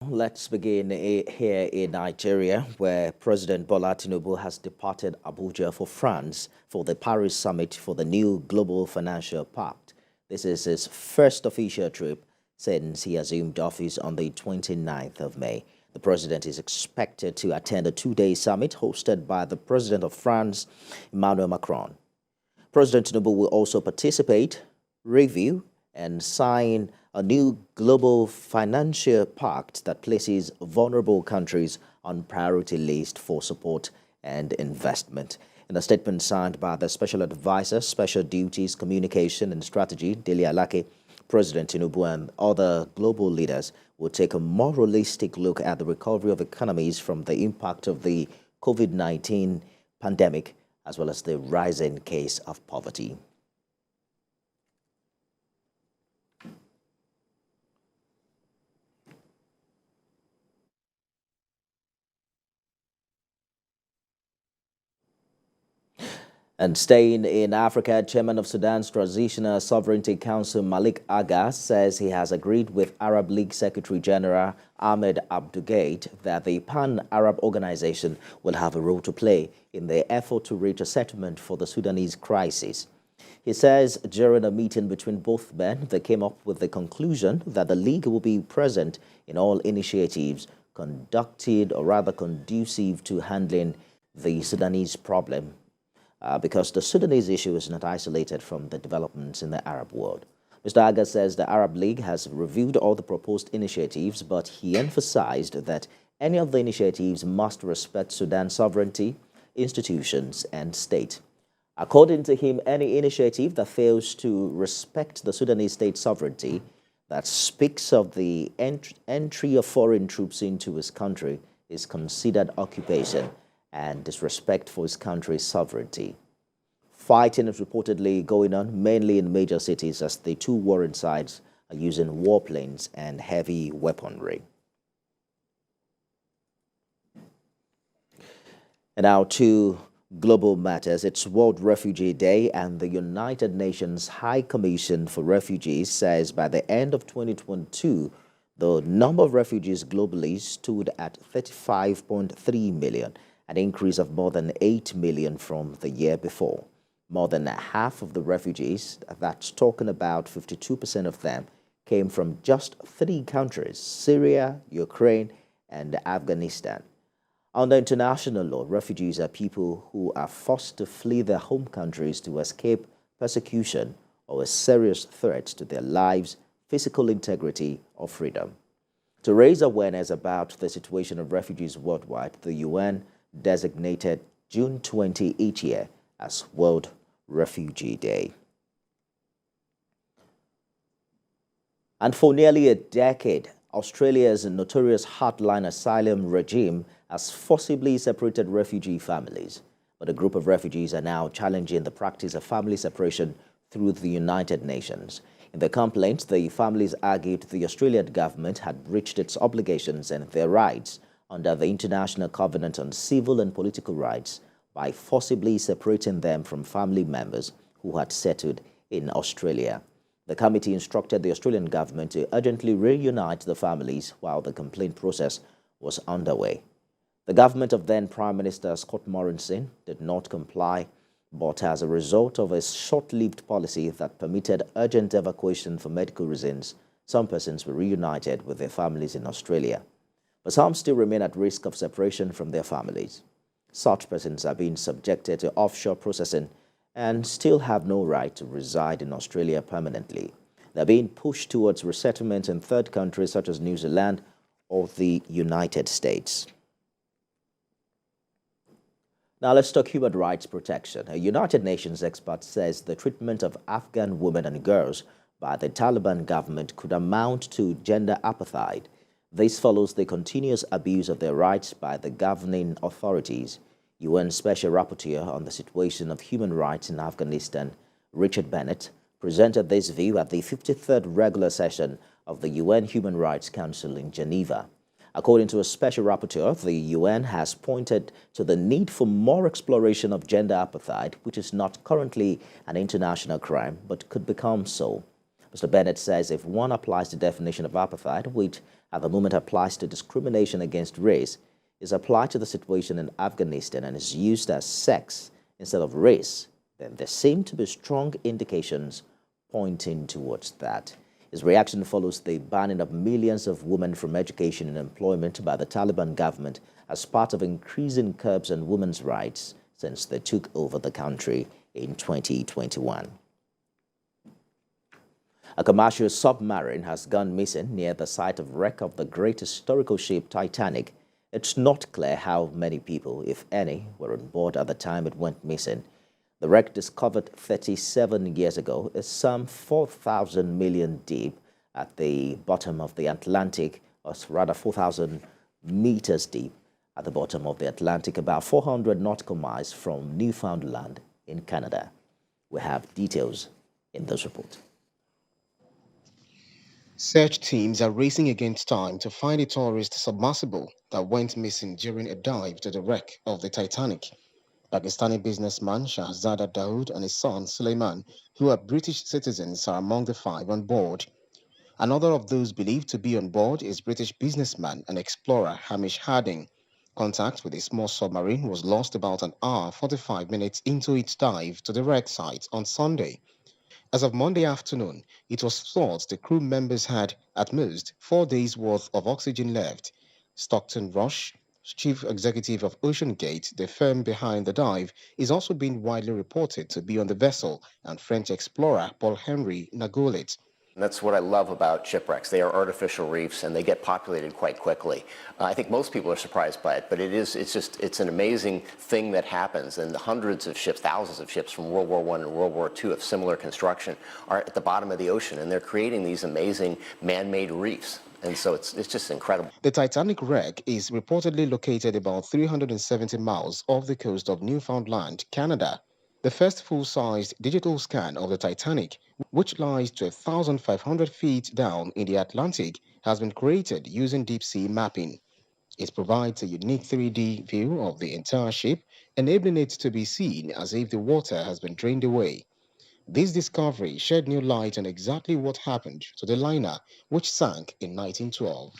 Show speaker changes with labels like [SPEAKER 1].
[SPEAKER 1] Let's begin here in Nigeria, where President Bola Tinubu has departed Abuja for France for the Paris summit for the new Global Financial Pact. This is his first official trip since he assumed office on the 29th of May. The president is expected to attend a two-day summit hosted by the President of France, Emmanuel Macron. President Tinubu will also participate, review, and sign a new global financial pact that places vulnerable countries on priority list for support and investment. In a statement signed by the Special Advisor, Special Duties, Communication and Strategy, Dele Alake, President Tinubu and other global leaders will take a more realistic look at the recovery of economies from the impact of the COVID-19 pandemic, as well as the rising case of poverty. And staying in Africa, Chairman of Sudan's Transitional Sovereignty Council, Malik Aga, says he has agreed with Arab League Secretary General Ahmed Abdulgate that the Pan-Arab Organization will have a role to play in the effort to reach a settlement for the Sudanese crisis. He says during a meeting between both men, they came up with the conclusion that the League will be present in all initiatives conducted or rather conducive to handling the Sudanese problem. Because the Sudanese issue is not isolated from the developments in the Arab world. Mr. Aga says the Arab League has reviewed all the proposed initiatives, but he emphasized that any of the initiatives must respect Sudan's sovereignty, institutions, and state. According to him, any initiative that fails to respect the Sudanese state sovereignty, that speaks of the entry of foreign troops into his country, is considered occupation and disrespect for his country's sovereignty. Fighting is reportedly going on mainly in major cities as the two warring sides are using warplanes and heavy weaponry. And now to global matters. It's World Refugee Day, and the United Nations High Commission for Refugees says by the end of 2022, the number of refugees globally stood at 35.3 million, an increase of more than 8 million from the year before. More than half of the refugees, that's talking about 52% of them, came from just three countries: Syria, Ukraine, and Afghanistan. Under international law, refugees are people who are forced to flee their home countries to escape persecution or a serious threat to their lives, physical integrity, or freedom. To raise awareness about the situation of refugees worldwide, the UN designated June 20 each year as World Refugee Day. And for nearly a decade, Australia's notorious hardline asylum regime has forcibly separated refugee families. But a group of refugees are now challenging the practice of family separation through the United Nations. In their complaint, the families argued the Australian government had breached its obligations and their rights under the International Covenant on Civil and Political Rights by forcibly separating them from family members who had settled in Australia. The committee instructed the Australian government to urgently reunite the families while the complaint process was underway. The government of then Prime Minister Scott Morrison did not comply, but as a result of a short-lived policy that permitted urgent evacuation for medical reasons, some persons were reunited with their families in Australia. But some still remain at risk of separation from their families. Such persons are being subjected to offshore processing and still have no right to reside in Australia permanently. They're being pushed towards resettlement in third countries such as New Zealand or the United States. Now let's talk human rights protection. A United Nations expert says the treatment of Afghan women and girls by the Taliban government could amount to gender apartheid. This follows the continuous abuse of their rights by the governing authorities. UN Special Rapporteur on the situation of human rights in Afghanistan, Richard Bennett, presented this view at the 53rd regular session of the UN Human Rights Council in Geneva. According to a special rapporteur, the UN has pointed to the need for more exploration of gender apartheid, which is not currently an international crime, but could become so. Mr. Bennett says if one applies the definition of apartheid, which At the moment applies to discrimination against race, is applied to the situation in Afghanistan and is used as sex instead of race, then there seem to be strong indications pointing towards that. His reaction follows the banning of millions of women from education and employment by the Taliban government as part of increasing curbs on women's rights since they took over the country in 2021. A commercial submarine has gone missing near the site of wreck of the great historical ship Titanic. It's not clear how many people, if any, were on board at the time it went missing. The wreck, discovered 37 years ago, is some 4,000 million deep at the bottom of the Atlantic, or rather 4,000 meters deep at the bottom of the Atlantic, about 400 nautical miles from Newfoundland in Canada. We have details in this report.
[SPEAKER 2] Search teams are racing against time to find a tourist submersible that went missing during a dive to the wreck of the Titanic. Pakistani businessman Shahzada Dawood and his son Suleiman, who are British citizens, are among the 5 on board. Another of those believed to be on board is British businessman and explorer Hamish Harding. Contact with a small submarine was lost about an hour 45 minutes into its dive to the wreck site on Sunday. As of Monday afternoon, it was thought the crew members had, at most, 4 days' worth of oxygen left. Stockton Rush, chief executive of OceanGate, the firm behind the dive, is also being widely reported to be on the vessel, and French explorer Paul-Henri Nagolet.
[SPEAKER 3] That's what I love about shipwrecks. They are artificial reefs and they get populated quite quickly. I think most people are surprised by it, but it's an amazing thing that happens. And hundreds of ships, thousands of ships from World War I and World War II of similar construction are at the bottom of the ocean, and they're creating these amazing man-made reefs. And so it's just incredible.
[SPEAKER 2] The Titanic wreck is reportedly located about 370 miles off the coast of Newfoundland, Canada. The first full-sized digital scan of the Titanic, which lies 12,500 feet down in the Atlantic, has been created using deep-sea mapping. It provides a unique 3D view of the entire ship, enabling it to be seen as if the water has been drained away. This discovery shed new light on exactly what happened to the liner, which sank in 1912.